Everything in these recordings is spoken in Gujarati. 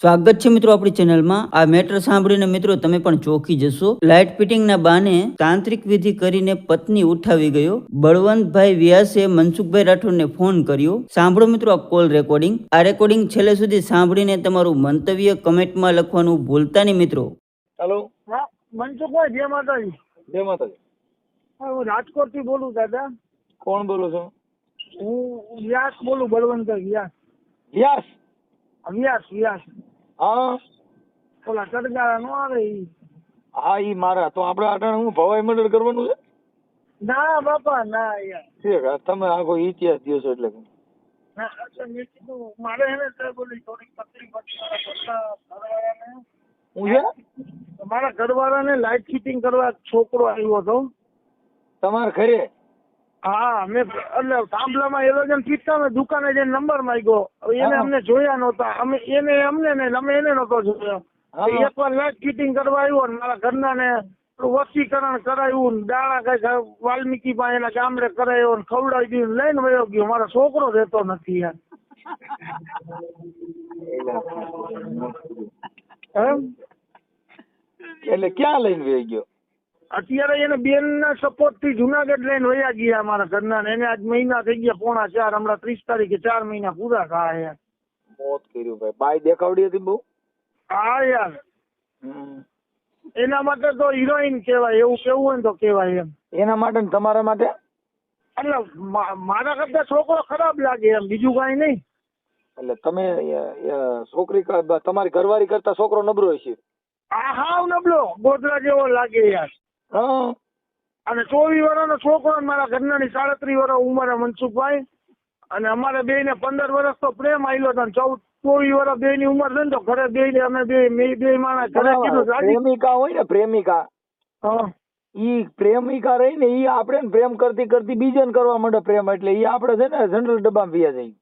સ્વાગત છે મિત્રો આપણી ચેનલમાં। આ મેટર સાંભળીને મિત્રો તમે પણ ચોંકી જશો। લાઇટ ફિટિંગના બાને તાંત્રિક વિધિ કરીને પત્ની ઉઠાવી ગયો। બળવંતભાઈ વ્યાસે મનસુખભાઈ રાઠોડને ફોન કર્યો। સાંભળો મિત્રો આ કોલ રેકોર્ડિંગ। આ રેકોર્ડિંગ છેલ્લે સુધી સાંભળીને તમારું મંતવ્ય કમેન્ટમાં લખવાનું ભૂલતા નહીં મિત્રો। હેલો, હા, મનસુખભાઈ જય માતાજી। જય માતાજી। હા, હું રાજકોટ થી બોલું દાદા। કોણ બોલો છો? હું વ્યાસ બોલું, બળવંતભાઈ વ્યાસ। વ્યાસ? વ્યાસ હા ઓલા ચડગાળા નો આવે ઈ। હા, ઈ મારા તો આપણે અટાણે હું ભવાઈ મર્ડર કરવાનું છે? ના બાપા ના યાર, ઠીક, તમે આખો ઇતિહાસ દો છો એટલે ના એટલે મેં કીધું મારે એને સાહેબ ઓલી થોડીક તકલીફ હતી મારા ઘરવાળાને લાઇટ ફિટિંગ કરવા છોકરો આવ્યો હતો તમારે ઘરે? હા, મેં એટલે થાંભલામાં એલોજન ફીટતા મેં દુકાને જઈને નંબર માંગ્યો। એને અમને જોયા નહોતા, એને અમને ને અમે એને નહોતો જોયો। એકવાર લાઇટ ફિટિંગ કરવા આવ્યો ને મારા ઘરના ને વસીકરણ કરાવ્યું ને દાણા કઈ વાલ્મીકી પાસે એના ગામડે કરાયો ને ખવડાવી દીધું, લઈને વયો ગયો। મારો છોકરો રહેતો નથી યાર। એટલે ક્યાં લઈને વહી ગયો? અત્યારે એને બેન ના સપોર્ટ થી જુનાગઢ લઈને વયા ગયા મારા ઘરના ને। એને આજ મહિના થઈ ગયા, પોણા 4, હમણાં 30 તારીખે 4 મહિના પૂરા થાય યાર। મોત કર્યું ભાઈ। બાઈ દેખાવડી હતી બહુ? હા યાર, એના માટે તો હિરોઈન કહેવાય, એવું કેવું હોય ને તો કહેવાય એમ। એના માટે ને તમારા માટે? એટલે મારા કરતા છોકરો ખરાબ લાગે એમ, બીજું કઈ નહીં। એટલે તમે છોકરી તમારી ઘરવાળી કરતા છોકરો નબળો હશે? આ હાવ નબળો ગોધરા જેવો લાગે યાર। હા, અને 24 વર્ષનો છોકરો ને મારા ઘરનાની 37 વર્ષ ઉંમર મનસુખભાઈ, અને અમારે બે ને 15 વર્ષ તો પ્રેમ આવેલો હતો। 24 વર્ષ બે ની ઉંમર છે ને તો ઘરે બે અમે બે માણસ ઘરે કીધું પ્રેમિકા હોય ને, પ્રેમિકા, હા ઈ પ્રેમિકા રહી ને ઈ આપણે ને પ્રેમ કરતી કરતી બીજાને કરવા માંડે પ્રેમ, એટલે ઈ આપણે છે ને જનરલ ડબ્બામાં પિયા જાય।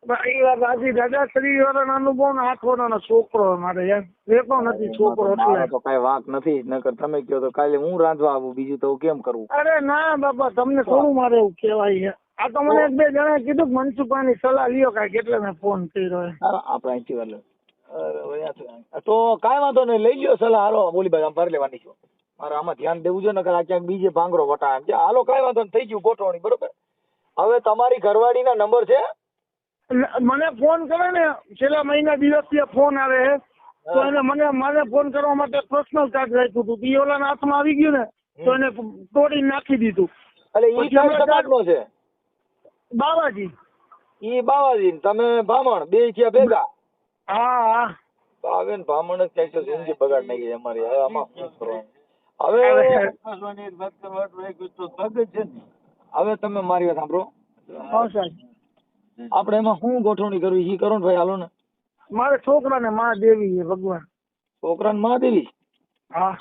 એ વાત સાચી દાદા। 30 વર્ષનો અનુભવ ને 8 વર્ષનો છોકરો મારે યાર, રહેતો નથી છોકરો એટલે તો કઈ વાંક નથી, નકર તમે કહો તો કાલે હું રાંધવા આવું, બીજું તો કેમ કરવું? અરે ના બાપા, તમને થોડું મારે એવું કહેવાય છે। આ તો મને 1-2 જણા કીધું કે મનસુખભાઈની સલાહ લ્યો કાંઈક, એટલે મેં ફોન કર્યો। આપણે અહીંથી તો કાંઈ વાંધો નહીં, લઈ લ્યો સલાહ। હાલો બોલી ભાઈ, આમ ભરી લેવાની છો, મારે આમાં ધ્યાન દેવું છે ને, આ ક્યાંક બીજે ભાંગરો વટા એમ છે। હાલો કાંઈ વાંધો નહીં, થઈ ગયું ગોઠવણી, બરોબર। હવે તમારી ઘરવાળીના નંબર છે? મને ફોન કરે ને, છેલ્લા મહિના દિવસથી ફોન આવે તો એને મને ફોન કરવા માટે પર્સનલ ચાર્જ રાખ્યું હતું। ઈ ઓલાના હાથમાં આવી ગયું ને તો એને તોડીને નાખી દીધું। એટલે ઈ તમે સમાજનો છે? બાવાજી। ઈ બાવાજી તમે બ્રાહ્મણ, બે થયા ભેગા? હા બાવે ને બ્રાહ્મણ જ કઈક જિંદગી બગાડ નાખી અમારી। હવે આમાં શું કરવાનું? હવે તમે મારી વાત સાંભળો, આપણે એમાં શું ગોઠવણી કરવી ઈ કરો ને ભાઈ, હાલો ને। મારે છોકરાને માં દેવી છે ભગવાન। છોકરાને માં દેવી? હા,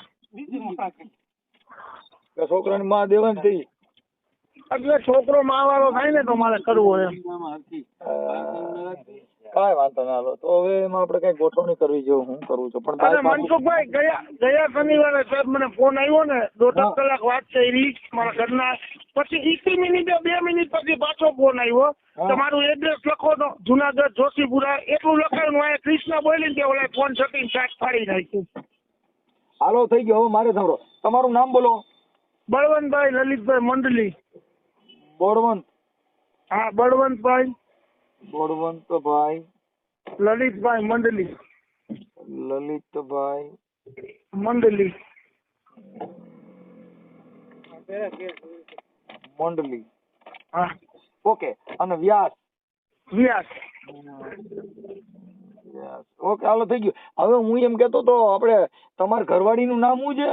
છોકરાની માં દેવાની થઈ એટલે છોકરો માં વાળો થાય ને તો મારે કરવો એમ। કાંઈ વાંધો ના, હાલો તો હવે એમાં આપણે કઈ ગોઠવણી કરવી જોઈએ, હું કરું છું પણ અને મનસુખભાઈ ગયા શનિવારે સાહેબ મને ફોન આવ્યો ને, 1.5 કલાક વાત કરી મારા ઘરના, પછી 21 મિનિટ 2 મિનિટ પછી પાછો ફોન આવ્યો, તમારું એડ્રેસ લખો તો જુનાગઢ જોશીપુરા, એટલું લખાયું અહીંયા કૃષ્ણ બોલી કે ઓલા ફોન છતી સાત ફાડી નાખ્યું। હાલો થઈ ગયો, હવે મારે સાંભળો, તમારું નામ બોલો? બળવંતભાઈ લલિતભાઈ મંડલી। બળવંત? હા, બળવંતભાઈ લલિતભાઈ મંડલી। લલિતભાઈ મંડલી। મંડલી, હા ઓકે। અને વ્યાસ? વ્યાસ। ઓકે, હાલો થઈ ગયું। હવે હું એમ કેતો તો આપણે તમારા ઘરવાળીનું નામ શું છે?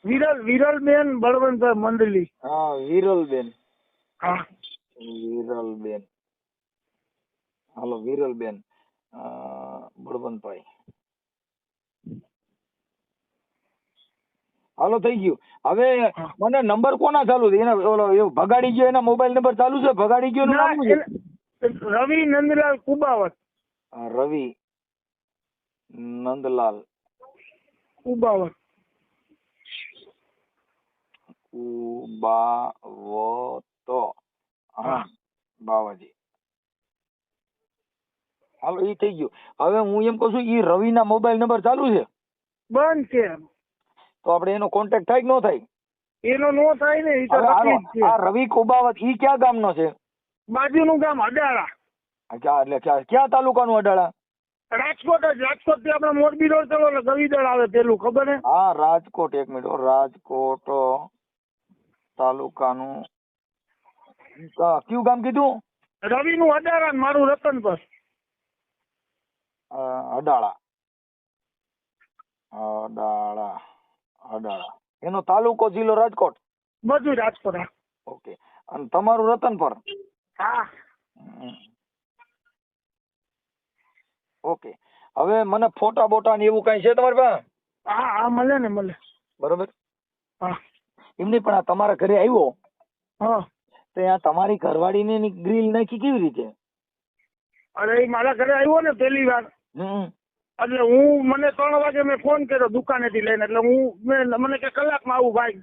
વિરલબેન બળવંતભાઈ મંડલી। હા, વિરલબેન। હા, વિરલબેન, હાલો વિરલબેન બળવંતભાઈ, હાલો થઈ ગયું। હવે મને નંબર કોના ચાલુ છે? એના ઓલો ભગાડી ગયો, એના મોબાઈલ નંબર ચાલુ છે? ભગાડી ગયો નું નામ શું છે? રવિ નંદલાલ કુબાવત। રવિ નંદલાલ કુબાવત। બાવાજી। હાલો ઈ થઈ ગયું. હવે હું એમ કહું છું ઈ રવિના મોબાઈલ નંબર ચાલુ છે બંધ છે. તો આપણે એનો કોન્ટેક્ટ થાય કે ન થાય? એનો નો થાય ને, એ તો હવે હાલો, તકલીફ છે. આ રવિ કોબાવત ઈ ક્યાં ગામનો છે? બાજુનું ગામ અડાળા, એટલે ક્યાં તાલુકાનું અડાળા? રાજકોટ જ. રાજકોટ થી આપણે મોરબી રોડ ચલો એટલે ગવીદળ આવે પેલું, ખબર હે? હા રાજકોટ, એક મિનિટ હો. રાજકોટ તાલુકાનું કયું ગામ કીધું? રવિનું અડાળા ને મારું રતનપર. અડાળા. અડાળા અડાળા એનો તાલુકો જિલ્લો રાજકોટ? બધું રાજકોટ. હા. ઓકે. અને તમારું રતનપર? હા. ઓકે. હવે મને ફોટા બોટા ને એવું કઈ છે તમારી પાસે? હા હા મળે ને, મળે. બરોબર. હા. એમની પણ આ તમારા ઘરે આવ્યો હા. તો આ તમારી ઘરવાળીને ની ગ્રીલ નાખી કેવી રીતે? અરે એ મારા ઘરે આવ્યો ને પહેલી વાર, એટલે મને 3 વાગે મેં ફોન કર્યો દુકાનેથી લઈને, એટલે મને કે કલાકમાં આવું ભાઈ.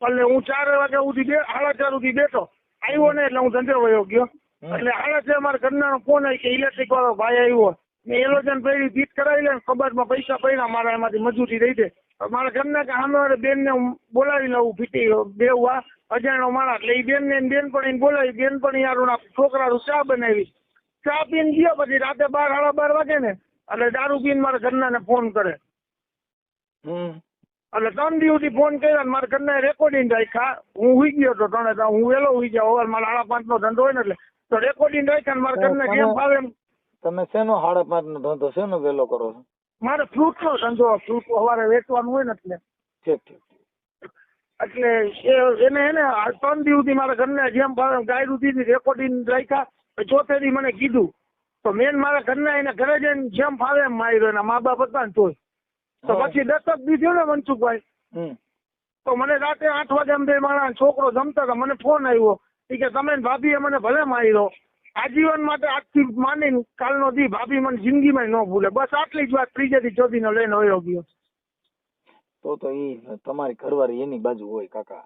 એટલે હું 4 વાગ્યા સુધી 4:30 સુધી બેઠો. આવ્યો ને એટલે હું ધંધે વયો ગયો. એટલે 6:30 મારા ઘરના ફોન આવી કે ઇલેક્ટ્રિક વાળો ભાઈ આવ્યો. મેં એલોજન પહેરી ફીટ કરાવી લે, કબાટમાં પૈસા પડ્યા મારા, એમાંથી મજૂરી દઈ દે. મારા ઘરના કે સામે બેન ને હું બોલાવી લઉં, ફીટી બેવવા અજાણ્યો માણસ. એટલે એ બેન ને બેનપણીને બોલાવી, બેનપણી યાર છોકરાનું ચા બનાવી. ચા પીને ગયો, પછી રાતે 12, 12:30 વાગે ને એટલે દારૂ પીને મારા ઘરના ને ફોન કરે. એટલે 3 દિવસથી ફોન કર્યા ને મારા ઘરના રેકોર્ડિંગ રાખ્યા. હું હુઈ ગયો હતો 3, હું વહેલો હુઈ જાવ. હવે મારા 5:30 નો ધંધો હોય ને, એટલે તો રેકોર્ડિંગ રાખ્યા ને મારા ઘરના જેમ ફાવે એમ. તમે શેનો 5:30 નો ધંધો શેનો વહેલો કરો છો? મારે ફ્રૂટ નો ધંધો, ફ્રૂટ સવારે વેચવાનું હોય ને એટલે. ઠીક ઠીક. એટલે એને 3 દિવસથી મારા ઘરના જેમ ફાવે ગાયરું દીધી, રેકોર્ડિંગ રાખ્યા. ચોથે દી મને કીધું તો મેન મારા ઘરના એને ઘરે જઈને જેમ ફાવે એમ માર્યો. એના મા બાપ હતા ને તોય. તો પછી 10 દી થયો ને મનસુખભાઈ, તો મને રાતે 8 વાગે એમ 2 માણસ છોકરો જમતા હતા, મને ફોન આવ્યો કે તમે ભાભીએ મને ભલે માર્યો, આજીવન માટે આજથી માનીને કાલનો દી ભાભી મને જિંદગીમાં ન ભૂલે. બસ આટલી જ વાત 3 થી 4 નો લઈને વયો ગયો. તો ઈ તમારી ઘરવાળી એની બાજુ હોય કાકા.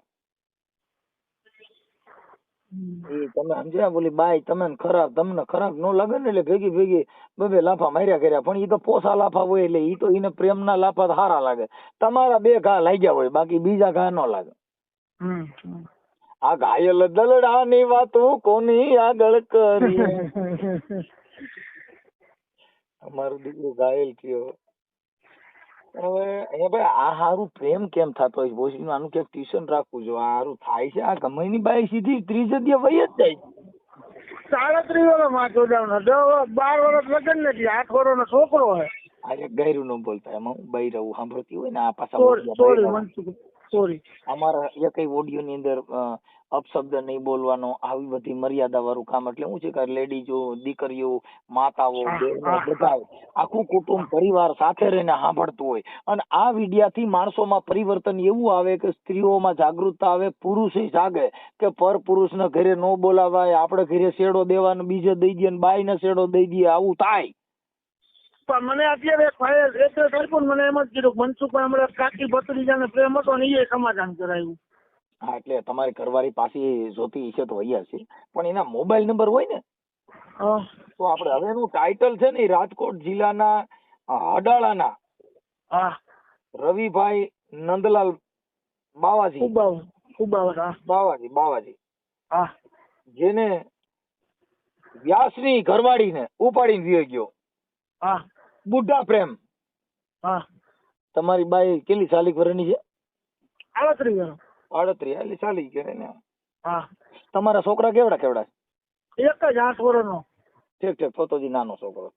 એ તમે સમજ્યા? બોલી બાઈ તમને ખરાબ નો લાગે ને, એટલે ભેગી બબે લાફા માર્યા કર્યા. પણ ઈ તો પોસા લાફા હોય, એટલે ઈ તો એને પ્રેમના લાફા સારા લાગે. તમારા 2 ઘા લાગ્યા હોય, બાકી બીજા ઘા ન લાગે. આ ઘાયલ દલડાની વાતો કોની આગળ કરી? અમારું દીકરું ઘાયલ થયો. હવે અહીંયા ભાઈ આ હારું પ્રેમ કેમ થતો હોય? ભોસડીનું આનું ક્યાંક ટ્યુશન રાખવું જો. આ હારું થાય છે? આ ગમેની બાઈ સીધી 30 વહી જ જાય. 37 વર્ષમાં જોડાવનો, 12 વર્ષ લગ્ન નથી, 8 વર્ષનો છોકરો હે. આજે ગૈરું ન બોલતા, એમાં હું બઈ રહું સાંભળતી હોય ને આ પાછા સોરી. અમારા એકઈ ઓડિયો ની અંદર અપશબ્દ નહીં બોલવાનો, આવી બધી મર્યાદા વાળું કામ. એટલે શું છે કે લેડીઝો, દીકરીઓ, માતાઓ, બહેનો બધા આખું કુટુંબ પરિવાર સાથે રહીને સાંભળતું હોય. અને આ વિડિયાથી માણસોમાં પરિવર્તન એવું આવે કે સ્ત્રીઓમાં જાગૃતતા આવે, પુરુષે જાગે કે પર પુરુષના ઘરે ન બોલાવાય, આપણે ઘરે શેડો દેવાનો બીજે દઈ દઈએ, બાઈ ને શેડો દઈ દઈએ, આવું થાય. પણ મને અત્યારે મને એમ જ કીધું મનસુખભાઈ હમણાં કાકી ભત્રીજાને પ્રેમ હતો ને એ સમાધાન કરાયું. હા, એટલે તમારી ઘરવાળી પાસે જોતી છે તો અહીંયા છે, પણ એના મોબાઈલ નંબર હોય ને તો આપણે હવે એનું ટાઇટલ છે ને રાજકોટ જિલ્લાના અડાળાના રવિભાઈ નંદલાલ બાવાજી બાવાજી જેને વ્યાસની ઘરવાળીને ઉપાડીને વિયો ગયો. બુઢા પ્રેમ. તમારી બાઈ કેટલી સાલી વર્ષની છે? 38 એટલે ચાલી કરે ને. તમારા છોકરા કેવડા છે? એક જ 8 વર્ષનો. ઠીક તો નાનો છોકરો.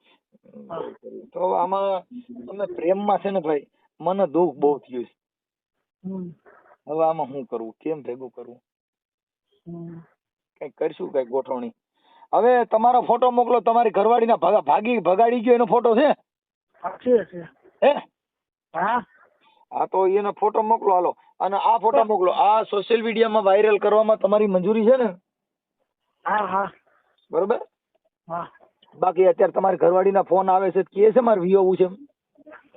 તો આમાં તમે પ્રેમમાં છે ને ભાઈ, મને દુઃખ બહુ થયું છે. હવે આમાં શું કરવું, કેમ ભેગું કરવું? કઈક કરશું, કઈક ગોઠવણી. હવે તમારો ફોટો મોકલો. તમારી ઘરવાળીના ભગાડી ગયો એનો ફોટો છે? હે? હા, તો એનો ફોટો મોકલો. હાલો, અને આ ફોટો મોકલો. આ સોશિયલ મીડિયામાં વાયરલ કરવામાં તમારી મંજૂરી છે ને? બરોબર. બાકી અત્યારે તમારી ઘરવાળીના ફોન આવે છે, કે છે મારે વિયોવું છે?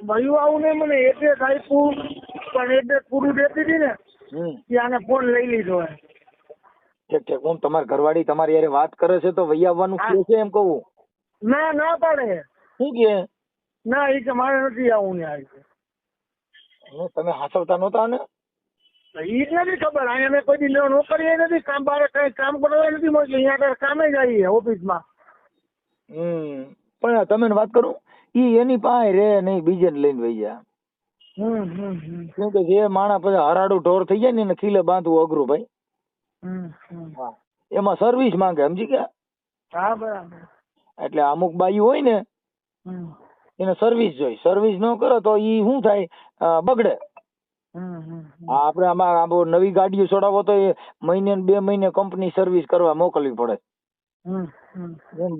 આવું નહીં, મને એડ્રેસ આપ્યું, પણ એડ્રેસ પૂરું દેતી હતી ને ત્યાં ફોન લઈ લીધો. ઠીક. હું તમારી ઘરવાળી તમારી યારે વાત કરે છે તો વહી આવવાનું કે છે એમ કહું? ના પાડે. શું કે ના એ કે મારે નથી આવું ને આ કે. તમે હાસવતા નહોતા ને? ઈ જ નથી ખબર. અહીંયા મેં કોઈ દી નોકરી નથી, કામ બારે કઈ કામ કરવા નથી મળતું. અહીંયા કામે જઈએ ઓફિસમાં. પણ તમે વાત કરું, ઈ એની પાસે રે નહીં, બીજે લઈને વહી જાય. કેમ કે જે માણસ પછી હરાડું ઢોર થઈ જાય ને એને ખીલે બાંધવું અઘરું ભાઈ. હા, એમાં સર્વિસ માંગે, સમજી ગયા? હા બરાબર. એટલે અમુક બાઈ હોય ને એને સર્વિસ જોઈ, સર્વિસ ન કરો તો ઈ શું થાય, બગડે. આપણે આમાં નવી ગાડીઓ છોડાવો તો એ મહિને 2 મહિને કંપની સર્વિસ કરવા મોકલવી પડે.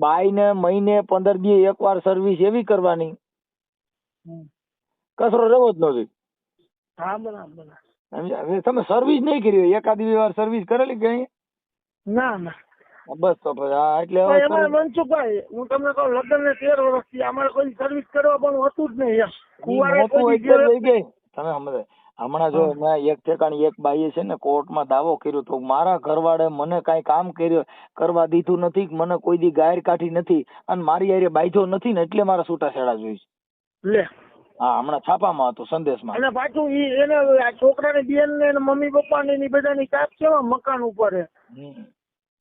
બાઈ ને મહિને 15 દી એકવાર સર્વિસ એવી કરવાની, કચરો રહેવો જ નથી. હા બરાબર. સમજ્યા? તમે સર્વિસ નહીં કરી હોય, એકાદી વાર સર્વિસ કરેલી કે ના ના બસ તો પછી હા. એટલે અમારે મનસુખભાઈ, હું તમને કહું, લગ્ન ને 13 વર્ષથી અમારે કોઈ સર્વિસ કરવા પણ હતું જ નહીં. તમે સમજે હમણાં જો મેં એક ઠેકાણી એક બાઈએ છે ને કોર્ટમાં દાવો કર્યો તો મારા ઘરવાળે મને કઈ કામ કરવા દીધું નથી, મને કોઈ દી ગાયર કાઢી નથી અને મારી હારે બાંધ્યો નથી ને એટલે મારા છૂટાછેડા જોઈશ. લે હા, હમણાં છાપામાં હતું, સંદેશમાં. અને પાછું એને છોકરાની બેન ને મમ્મી પપ્પા ની બધાની કાપ છે મકાન ઉપર.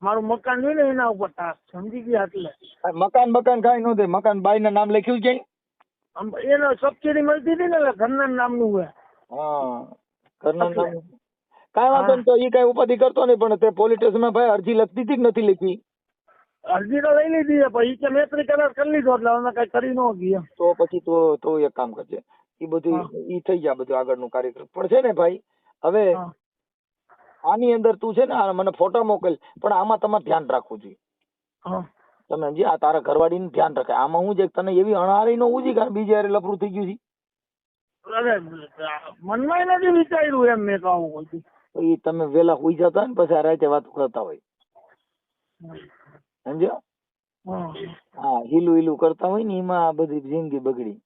મારું મકાન હોય ને એના ઉપર ટાક, સમજી ગયા? એટલે મકાન કઈ ન થાય, મકાન બાઈ ના નામ લખ્યું છે, એને સબસિડી મળતી હતી ને એટલે ઘરના નામનું હોય. હા, ઘરના નામ કઈ વાંધો નહીં. તો એ કઈ ઉપાધિ કરતો નહીં, પણ તે પોલીસ સ્ટેશનમાં ભાઈ અરજી લખતી હતી કે નથી લખી? અરજી તો લઈ લીધી પછી કે મેત્રી કરાર કરી લીધો એટલે અમે કઈ કરી ન ગયા. તો પછી તો એક કામ કરજે, એ બધું ઈ થઈ જાય બધું આગળનું કાર્યક્રમ. પણ છે ને ભાઈ, હવે આની અંદર તું છે ને મને ફોટો મોકલ, પણ આમાં તમારે ધ્યાન રાખવું જોઈએ. તમે સમજી, આ તારા ઘરવાળીને ધ્યાન રાખે. આમાં હું છે તને એવી અણહારી નો ઉજી કારણ બીજે હારે લફરું થઈ ગયું છે. અરે મનમાં નથી વિચાર્યું એમ મેં કહું. એ તમે વેલા હોઈ જતા ને પછી આ રાતે વાત કરતા હોય, સમજ્યો? હા, હીલું કરતા હોય ને એમાં આ બધી જિંદગી બગડી.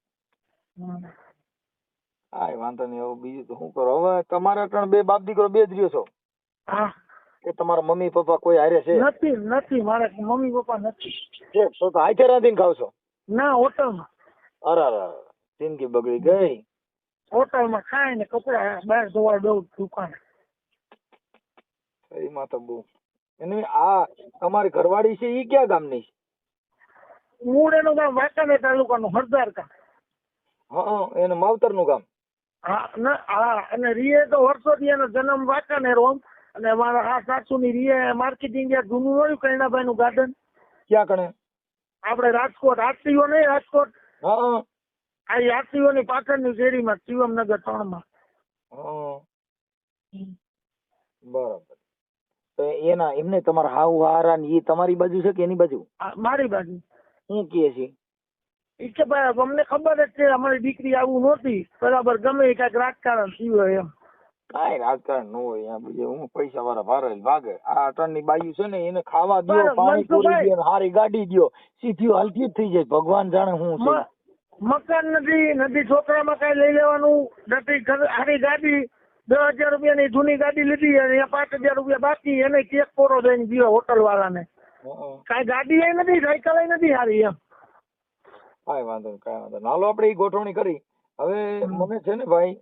હા, વાંધો નહીં. હવે બીજું તો શું કરો? હવે તમારા 2 બાપ દીકરો 2 જ રહ્યો છો કે તમારા મમ્મી પપ્પા કોઈ હારે છે? નથી મારે મમ્મી પપ્પા નથી. તો હાથે રાંધીને ખાવ છો? ના, હોટલમાં. અરે જિંદગી બગડી ગઈ. હોટલમાં ખાય ને કપડા બહાર ધોવા દઉં દુકાને. એમાં તો બહુ એને આ તમારી ઘરવાળી છે એ ક્યાં ગામની છે? મૂળ એનું ગામ વાંકાનેર તાલુકાનું હરદાર ગામ. હા, એને માવતરનું ગામ. હા, અને રીએ તો વર્ષોથી એનો જન્મ વાંકાનેર હોમ. અને મારા સાસુની રીએ માર્કેટિંગ જૂનું હોય કૈણાભાઈ નું ગાર્ડન. ક્યાં કણે? આપણે રાજકોટ આરટીઓ નહીં, રાજકોટ. હા, આ આરટીઓ ની પાછળની શેરીમાં શિવમનગર 3 માં. બરાબર. તો એમને તમારા હાવ હારા ને એ તમારી બાજુ છે કે એની બાજુ? મારી બાજુ. શું કહે છે? એ કે ભાઈ અમને ખબર જ છે અમારી દીકરી આવું નહોતી, બરાબર, ગમે એ કઈક રાજકારણ થયું હોય એમ. કાંઈ રાજકારણ ન હોય, હું પૈસા વાળા ભારે ભાગે. આ અટણની બાજુ છે ને એને ખાવા દો, પાણી પૂરી દો, હારી ગાડી દો, સીધી હલકી થઈ જાય. ભગવાન જાણે હું છે. મકાન નથી, છોકરામાં કઈ લઈ લેવાનું નથી. હારી ગાડી 10,000 રૂપિયાની જૂની ગાડી લીધી અને 5,000 રૂપિયા બાકી, એને કેક કોરો દઈને દીધો હોટલ વાળાને. કઈ ગાડી એ નથી, સાયકલ એ નથી હારી એમ. કાંઈ વાંધો નહીં. હાલો આપણે એ ગોઠવણી કરી. હવે મને છે ને ભાઈ,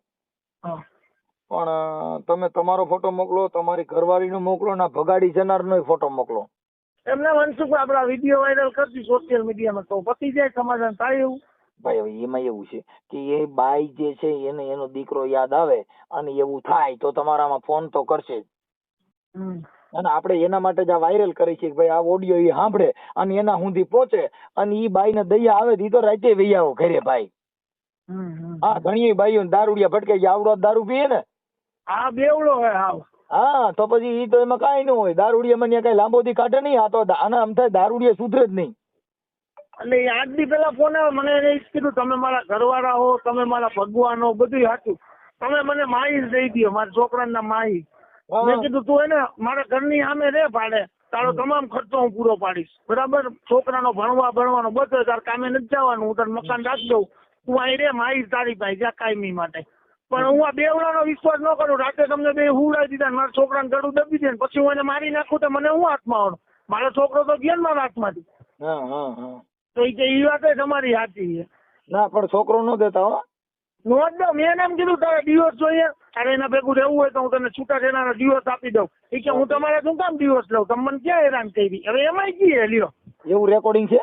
પણ તમે તમારો ફોટો મોકલો, તમારી ઘરવાળીનો મોકલો ને ભગાડી જનારનો ફોટો મોકલો. એમને મનસુખ આપડા વિડીયો વાયરલ કરતી સોશિયલ મીડિયામાં તો પતી જાય, સમાધાન થાય એવું. ભાઈ હવે એમાં એવું છે કે એ બાઈ જે છે એને એનો દીકરો યાદ આવે અને એવું થાય તો તમારામાં ફોન તો કરશે જ. અને આપણે એના માટે જ આ વાયરલ કરી છે કે ભાઈ આ ઓડિયો એ સાંભળે અને એના સુધી પહોંચે અને ઈ બાઈ ને દયા આવે ઈ તો રાતે વહી આવો ઘરે ભાઈ. હા, ઘણી બાઈઓ દારૂડિયા ભટકે આવડો દારૂ પીએ ને. હા, બેવડો હે હાવ. હા, તો પછી ઈ તો એમાં કાંઈ ન હોય. દારૂડિયા મને કઈ લાંબો દી કાઢે નહીં. આ તો આના આમ થાય દારૂડિયા સુધરે જ નહીં. એટલે 8 દી પેલા ફોન આવે મને એને કીધું તમે મારા ઘરવાળા હો, તમે મારા ભગવાન હો, બધું સાચું, તમે મને માહી દઈ દો, મારા છોકરાના માહી. મેં કીધું તું એને મારા ઘરની સામે રે ભાડે, તારો તમામ ખર્ચો હું પૂરો પાડીશ, બરાબર. છોકરાનો ભણવાનો બધો તાર કામે નથી જવાનું, હું તારે મકાન રાખી દઉં, તું અહીં રે માહી તારી પાસે જ્યાં કાયમી માટે. પણ હું આ બેવડાનો વિશ્વાસ ન કરું. રાતે તમને 2 હુવડાવી દીધા, મારા છોકરાને ગળું દબી દે પછી હું એને મારી નાખું તો મને હું હાથમાં આવડું. મારો છોકરો તો ગયા ને મારા હાથમાંથી. તો એ વાત તમારી સાચી છે. ના પણ છોકરો ન દેતા હો. નોટ દો, મેં એમ કીધું તારે ડિવોર્સ જોઈએ, અરે એના ભેગું રહેવું હોય તો હું તને છૂટાછેડાનો ડિવોર્સ આપી દઉં. એ કે હું તમારે શું કામ ડિવોર્સ લઉં, તમે મને ક્યાં હેરાન કરી. હવે એમાંય કી લ્યો. એવું રેકોર્ડિંગ છે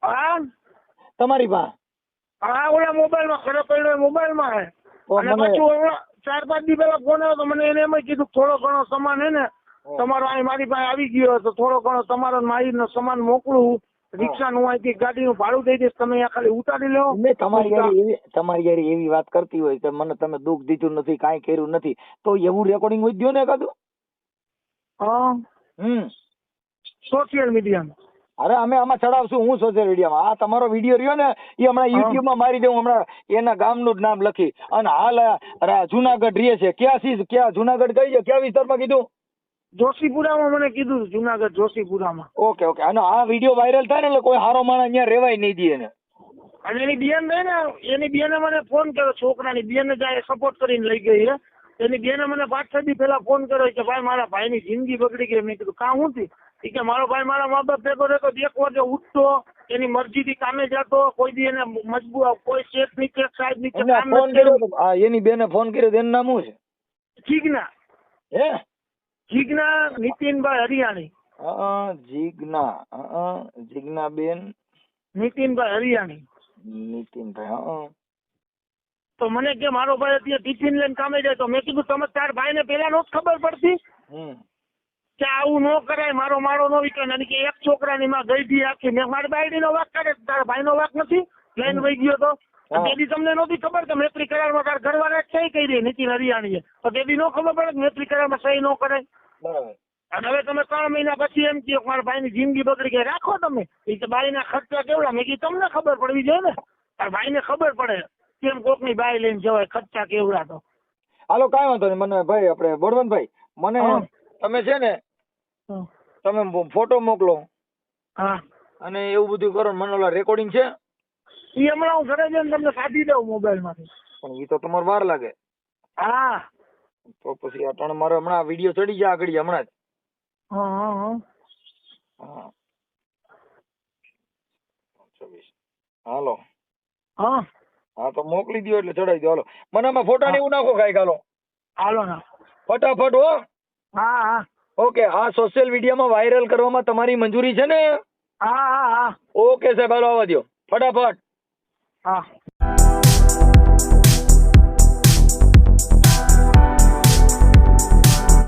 હા તમારી પાસે? હા, ઓલા મોબાઈલમાં ખરો પડ્યો મોબાઈલમાં હે. તો અને મને પાછું હમણાં 4-5 દી પહેલા ફોન આવ્યો તો મને એને એમ કીધું થોડો ઘણો સામાન હે ને તમારો અહીં મારી પાસે આવી ગયો તો થોડો ઘણો તમારો માહીનો સામાન મોકલું, રિક્ષાનું અહીંથી ગાડીનું ભાડું દઈ દઈશ, તમે અહીંયા ખાલી ઉતારી લો. મેં તમારી યારી એવી વાત કરતી હોય કે મને તમે દુઃખ દીધું નથી, કાંઈ કર્યું નથી, તો એવું રેકોર્ડિંગ હોય દ્યો ને એકાદું. હા, સોશિયલ મીડિયામાં. અરે અમે આમાં ચડાવશું, હું સોશિયલ મીડિયામાં. આ તમારો વિડીયો રહ્યો ને એ હમણાં યુટ્યુબમાં મારી દઉં, હમણાં એના ગામનું જ નામ લખી. અને હાલ જુનાગઢ રહે છે. ક્યાં જુનાગઢ કઈ છે, ક્યાં વિસ્તારમાં કીધું? જોશીપુરામાં મને કીધું, જુનાગઢ જોશીપુરામાં. Okay okay. અને આ વિડીયો વાયરલ થાય ને એટલે કોઈ હારો માણસ અહીંયા રેવાય નહીં દે એને. અને એની બેન રહી ને, એની બેને મને ફોન કર્યો, છોકરાની બેને જાય સપોર્ટ કરીને લઈ ગઈ છે. એની બેને મને 5-6 દી પહેલા ફોન કર્યો કે ભાઈ મારા ભાઈની જિંદગી બગડી ગઈ. મેં કીધું કાં હું થી? એ કે મારો ભાઈ મારા મા બાપ ભેગો રહેતો, 1 વાગે ઉઠતો, એની મરજીથી કામે જતો, કોઈ દી એને મજબૂર કોઈ શેઠ નીચે સાહેબ નીચે કામ ફોન નથી. કર્યો એની બેને ફોન કર્યો, એનું નામ શું છે? જીજ્ઞા. હે? જીજ્ઞા નીતિનભાઈ હરિયાણી. જીજ્ઞા બેન નીતિનભાઈ હરિયાણી. નીતિનભાઈ. તો મને કે મારો ભાઈ અત્યારે ટિફિન લઈને કામે જાય. તો મેં કીધું તમે તાર ભાઈને પેલા નો ખબર પડતી કે આવું ન કરાય, મારો માળો ન વિકે. કે એક છોકરાની માં ગઈ આખી, મેં મારી બાયડી નો વાક કરે, તારા ભાઈ નો વાક નથી, લઈને વહી ગયો તો. તેથી તમને નહોતી ખબર કે મૈત્રી કરારમાં તાર ઘરવાળા સહી કરી નીતિન હરિયાણીએ, તો તેથી ન ખબર પડે કે મૈત્રી કરારમાં સહી ન કરાય. બરાબર. અને હવે તમે 3 મહિના પછી એમ કહો મારા ભાઈની જિંદગી બગડી ગઈ, રાખો તમે. એ કે બાઈના ખર્ચા કેવડા? મેં કીધું તમને ખબર પડવી જોઈએ ને, તાર ભાઈને ખબર પડે કેમ કોકની બાઈ લઈને જવાય, ખર્ચા કેવડા. તો હાલો કાંઈ વાંધો નહીં. મને ભાઈ આપણે બળવંતભાઈ, મને તમે છે ને તમે ફોટો મોકલો. હા, અને એવું બધું કરો. મને ઓલા રેકોર્ડિંગ છે એ હમણાં હું ઘરે જઈને તમને કાઢી દઉં મોબાઈલ માંથી. પણ એ તો તમારે વાર લાગે. હા, તો પછી અટાણે મારે હમણાં વિડીયો ચડી જાય આગળ હમણાં જ. હા. હાલો. હા, હા તો મોકલી દો એટલે ચડાવી દો. હાલો, મને આમાં ફોટા ને એવું નાખો કાંઈક. હાલો હાલો ના. ફટાફટ હો. હા હા. ઓકે. આ સોશિયલ મીડિયામાં વાયરલ કરવામાં તમારી મંજૂરી છે ને? હા હા હા. ઓકે સાહેબ, હાલો આવવા દો ફટાફટ. હા.